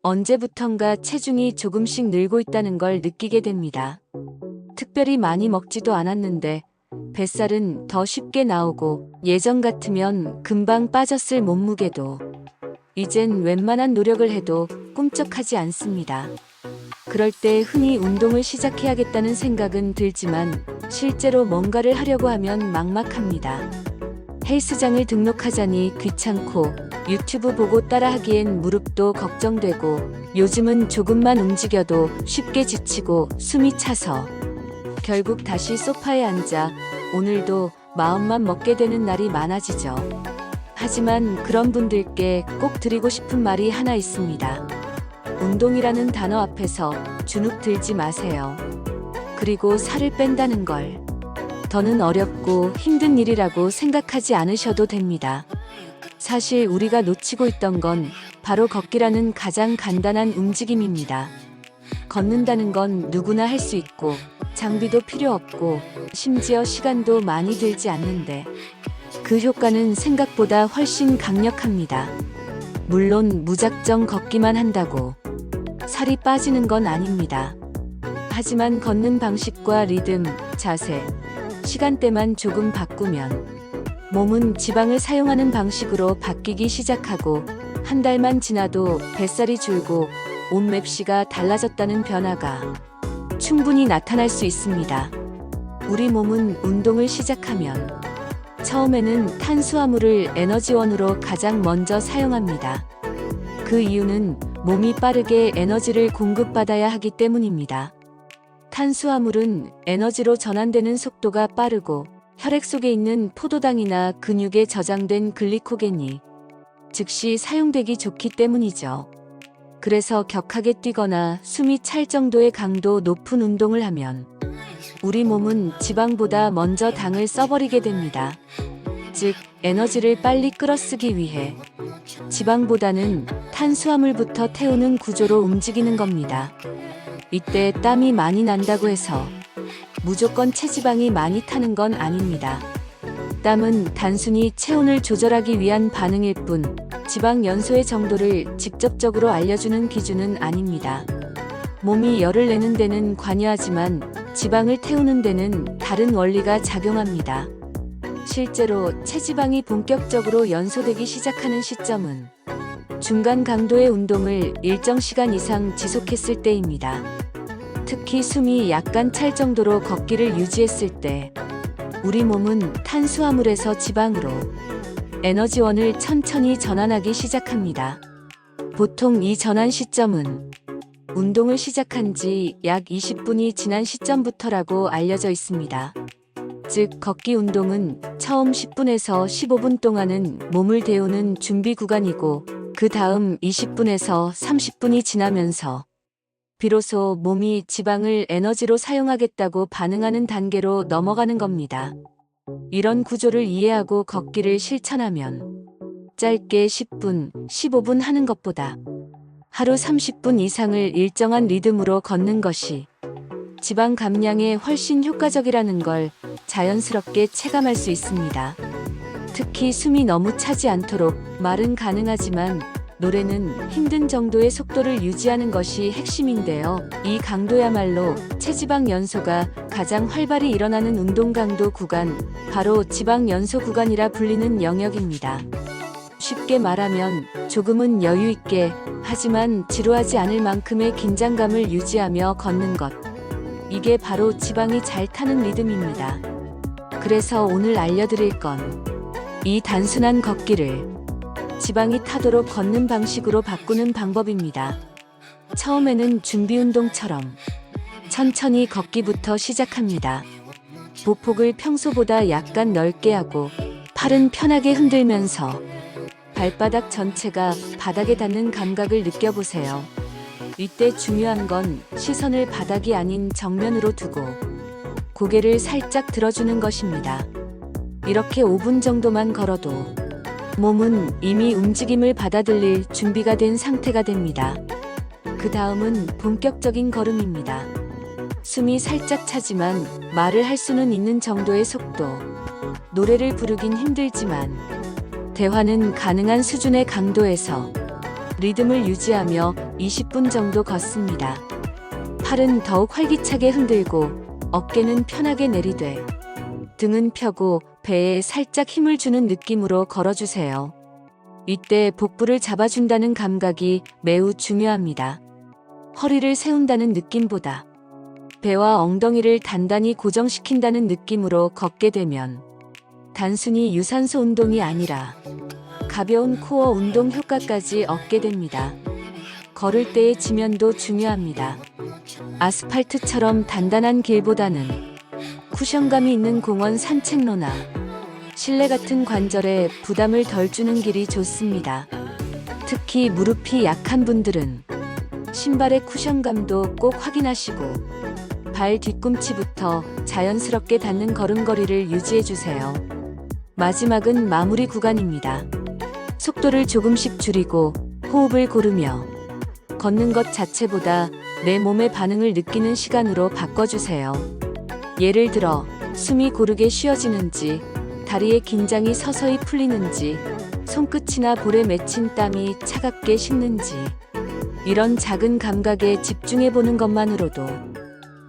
언제부턴가 체중이 조금씩 늘고 있다는 걸 느끼게 됩니다. 특별히 많이 먹지도 않았는데 뱃살은 더 쉽게 나오고 예전 같으면 금방 빠졌을 몸무게도 이젠 웬만한 노력을 해도 꿈쩍하지 않습니다. 그럴 때 흔히 운동을 시작해야겠다는 생각은 들지만 실제로 뭔가를 하려고 하면 막막합니다. 헬스장을 등록하자니 귀찮고 유튜브 보고 따라하기엔 무릎도 걱정되고 요즘은 조금만 움직여도 쉽게 지치고 숨이 차서 결국 다시 소파에 앉아 오늘도 마음만 먹게 되는 날이 많아지죠. 하지만 그런 분들께 꼭 드리고 싶은 말이 하나 있습니다. 운동이라는 단어 앞에서 주눅 들지 마세요. 그리고 살을 뺀다는 걸 더는 어렵고 힘든 일이라고 생각하지 않으셔도 됩니다. 사실 우리가 놓치고 있던 건 바로 걷기라는 가장 간단한 움직임입니다. 걷는다는 건 누구나 할 수 있고 장비도 필요 없고 심지어 시간도 많이 들지 않는데 그 효과는 생각보다 훨씬 강력합니다. 물론 무작정 걷기만 한다고 살이 빠지는 건 아닙니다. 하지만 걷는 방식과 리듬, 자세, 시간대만 조금 바꾸면 몸은 지방을 사용하는 방식으로 바뀌기 시작하고 한 달만 지나도 뱃살이 줄고 옷 맵시가 달라졌다는 변화가 충분히 나타날 수 있습니다. 우리 몸은 운동을 시작하면 처음에는 탄수화물을 에너지원으로 가장 먼저 사용합니다. 그 이유는 몸이 빠르게 에너지를 공급받아야 하기 때문입니다. 탄수화물은 에너지로 전환되는 속도가 빠르고 혈액 속에 있는 포도당이나 근육에 저장된 글리코겐이 즉시 사용되기 좋기 때문이죠. 그래서 격하게 뛰거나 숨이 찰 정도의 강도 높은 운동을 하면 우리 몸은 지방보다 먼저 당을 써버리게 됩니다. 즉, 에너지를 빨리 끌어쓰기 위해 지방보다는 탄수화물부터 태우는 구조로 움직이는 겁니다. 이때 땀이 많이 난다고 해서 무조건 체지방이 많이 타는 건 아닙니다. 땀은 단순히 체온을 조절하기 위한 반응일 뿐 지방 연소의 정도를 직접적으로 알려주는 기준은 아닙니다. 몸이 열을 내는 데는 관여하지만 지방을 태우는 데는 다른 원리가 작용합니다. 실제로 체지방이 본격적으로 연소되기 시작하는 시점은 중간 강도의 운동을 일정 시간 이상 지속했을 때입니다. 특히 숨이 약간 찰 정도로 걷기를 유지했을 때 우리 몸은 탄수화물에서 지방으로 에너지원을 천천히 전환하기 시작합니다. 보통 이 전환 시점은 운동을 시작한 지 약 20분이 지난 시점부터라고 알려져 있습니다. 즉, 걷기 운동은 처음 10분에서 15분 동안은 몸을 데우는 준비 구간이고 그 다음 20분에서 30분이 지나면서 비로소 몸이 지방을 에너지로 사용하겠다고 반응하는 단계로 넘어가는 겁니다. 이런 구조를 이해하고 걷기를 실천하면 짧게 10분, 15분 하는 것보다 하루 30분 이상을 일정한 리듬으로 걷는 것이 지방 감량에 훨씬 효과적이라는 걸 자연스럽게 체감할 수 있습니다. 특히 숨이 너무 차지 않도록 말은 가능하지만 노래는 힘든 정도의 속도를 유지하는 것이 핵심인데요. 이 강도야말로 체지방 연소가 가장 활발히 일어나는 운동 강도 구간, 바로 지방 연소 구간이라 불리는 영역입니다. 쉽게 말하면 조금은 여유 있게 하지만 지루하지 않을 만큼의 긴장감을 유지하며 걷는 것. 이게 바로 지방이 잘 타는 리듬입니다. 그래서 오늘 알려드릴 건 이 단순한 걷기를 지방이 타도록 걷는 방식으로 바꾸는 방법입니다. 처음에는 준비 운동처럼 천천히 걷기부터 시작합니다. 보폭을 평소보다 약간 넓게 하고 팔은 편하게 흔들면서 발바닥 전체가 바닥에 닿는 감각을 느껴보세요. 이때 중요한 건 시선을 바닥이 아닌 정면으로 두고 고개를 살짝 들어주는 것입니다. 이렇게 5분 정도만 걸어도 몸은 이미 움직임을 받아들일 준비가 된 상태가 됩니다. 그 다음은 본격적인 걸음입니다. 숨이 살짝 차지만 말을 할 수는 있는 정도의 속도. 노래를 부르긴 힘들지만 대화는 가능한 수준의 강도에서 리듬을 유지하며 20분 정도 걷습니다. 팔은 더욱 활기차게 흔들고 어깨는 편하게 내리되 등은 펴고 배에 살짝 힘을 주는 느낌으로 걸어주세요. 이때 복부를 잡아준다는 감각이 매우 중요합니다. 허리를 세운다는 느낌보다 배와 엉덩이를 단단히 고정시킨다는 느낌으로 걷게 되면 단순히 유산소 운동이 아니라 가벼운 코어 운동 효과까지 얻게 됩니다. 걸을 때의 지면도 중요합니다. 아스팔트처럼 단단한 길보다는 쿠션감이 있는 공원 산책로나 실내 같은 관절에 부담을 덜 주는 길이 좋습니다. 특히 무릎이 약한 분들은 신발의 쿠션감도 꼭 확인하시고 발 뒤꿈치부터 자연스럽게 닿는 걸음걸이를 유지해주세요. 마지막은 마무리 구간입니다. 속도를 조금씩 줄이고 호흡을 고르며 걷는 것 자체보다 내 몸의 반응을 느끼는 시간으로 바꿔주세요. 예를 들어 숨이 고르게 쉬어지는지, 다리의 긴장이 서서히 풀리는지, 손끝이나 볼에 맺힌 땀이 차갑게 식는지, 이런 작은 감각에 집중해보는 것만으로도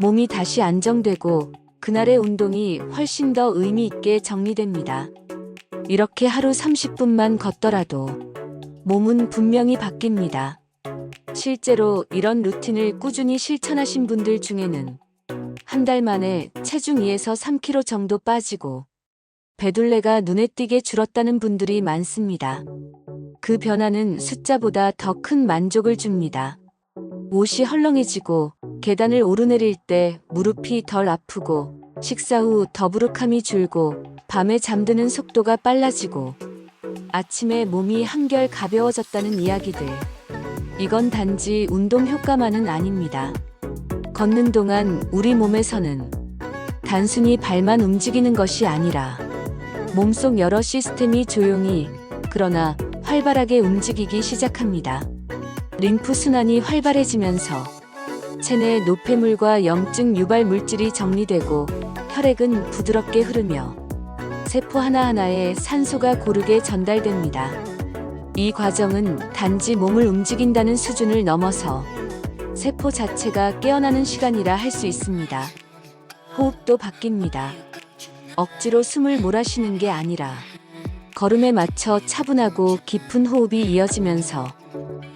몸이 다시 안정되고 그날의 운동이 훨씬 더 의미 있게 정리됩니다. 이렇게 하루 30분만 걷더라도 몸은 분명히 바뀝니다. 실제로 이런 루틴을 꾸준히 실천하신 분들 중에는 한 달 만에 체중 2에서 3kg 정도 빠지고 배둘레가 눈에 띄게 줄었다는 분들이 많습니다. 그 변화는 숫자보다 더 큰 만족을 줍니다. 옷이 헐렁해지고 계단을 오르내릴 때 무릎이 덜 아프고 식사 후 더부룩함이 줄고 밤에 잠드는 속도가 빨라지고 아침에 몸이 한결 가벼워졌다는 이야기들. 이건 단지 운동 효과만은 아닙니다. 걷는 동안 우리 몸에서는 단순히 발만 움직이는 것이 아니라 몸속 여러 시스템이 조용히 그러나 활발하게 움직이기 시작합니다. 림프 순환이 활발해지면서 체내 노폐물과 염증 유발 물질이 정리되고 혈액은 부드럽게 흐르며 세포 하나하나에 산소가 고르게 전달됩니다. 이 과정은 단지 몸을 움직인다는 수준을 넘어서 세포 자체가 깨어나는 시간이라 할 수 있습니다. 호흡도 바뀝니다. 억지로 숨을 몰아쉬는 게 아니라 걸음에 맞춰 차분하고 깊은 호흡이 이어지면서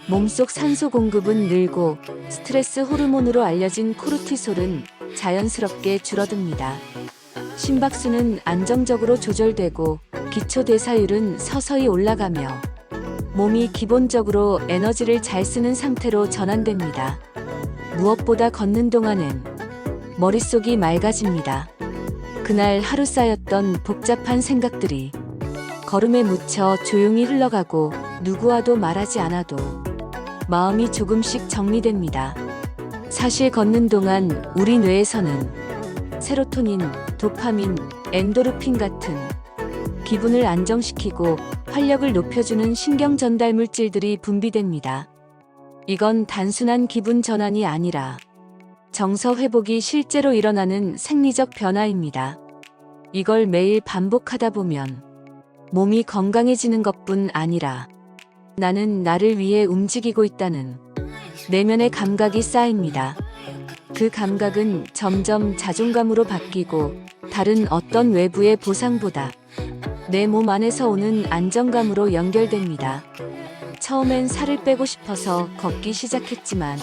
몸속 산소 공급은 늘고 스트레스 호르몬으로 알려진 코르티솔은 자연스럽게 줄어듭니다. 심박수는 안정적으로 조절되고 기초 대사율은 서서히 올라가며 몸이 기본적으로 에너지를 잘 쓰는 상태로 전환됩니다. 무엇보다 걷는 동안엔 머릿속이 맑아집니다. 그날 하루 쌓였던 복잡한 생각들이 걸음에 묻혀 조용히 흘러가고 누구와도 말하지 않아도 마음이 조금씩 정리됩니다. 사실 걷는 동안 우리 뇌에서는 세로토닌, 도파민, 엔도르핀 같은 기분을 안정시키고 활력을 높여주는 신경 전달 물질들이 분비됩니다. 이건 단순한 기분 전환이 아니라 정서 회복이 실제로 일어나는 생리적 변화입니다. 이걸 매일 반복하다 보면 몸이 건강해지는 것뿐 아니라 나는 나를 위해 움직이고 있다는 내면의 감각이 쌓입니다. 그 감각은 점점 자존감으로 바뀌고 다른 어떤 외부의 보상보다 내 몸 안에서 오는 안정감으로 연결됩니다. 처음엔 살을 빼고 싶어서 걷기 시작했지만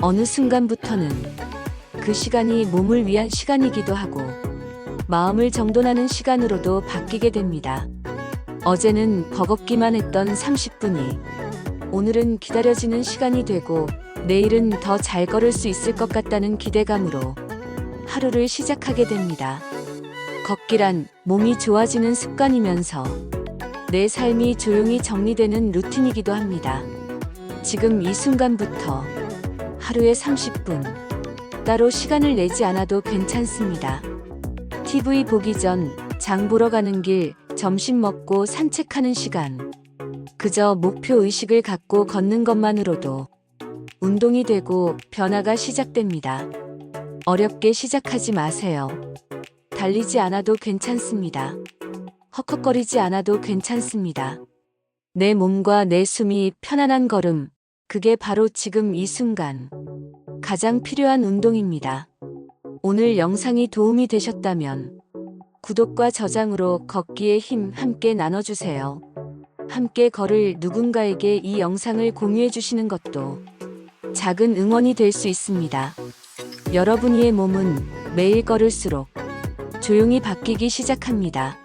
어느 순간부터는 그 시간이 몸을 위한 시간이기도 하고 마음을 정돈하는 시간으로도 바뀌게 됩니다. 어제는 버겁기만 했던 30분이 오늘은 기다려지는 시간이 되고 내일은 더 잘 걸을 수 있을 것 같다는 기대감으로 하루를 시작하게 됩니다. 걷기란 몸이 좋아지는 습관이면서 내 삶이 조용히 정리되는 루틴이기도 합니다. 지금 이 순간부터 하루에 30분 따로 시간을 내지 않아도 괜찮습니다. TV 보기 전, 장 보러 가는 길, 점심 먹고 산책하는 시간. 그저 목표 의식을 갖고 걷는 것만으로도 운동이 되고 변화가 시작됩니다. 어렵게 시작하지 마세요. 달리지 않아도 괜찮습니다. 헉헉거리지 않아도 괜찮습니다. 내 몸과 내 숨이 편안한 걸음, 그게 바로 지금 이 순간 가장 필요한 운동입니다. 오늘 영상이 도움이 되셨다면 구독과 저장으로 걷기의 힘 함께 나눠주세요. 함께 걸을 누군가에게 이 영상을 공유해 주시는 것도 작은 응원이 될 수 있습니다. 여러분의 몸은 매일 걸을수록 조용히 바뀌기 시작합니다.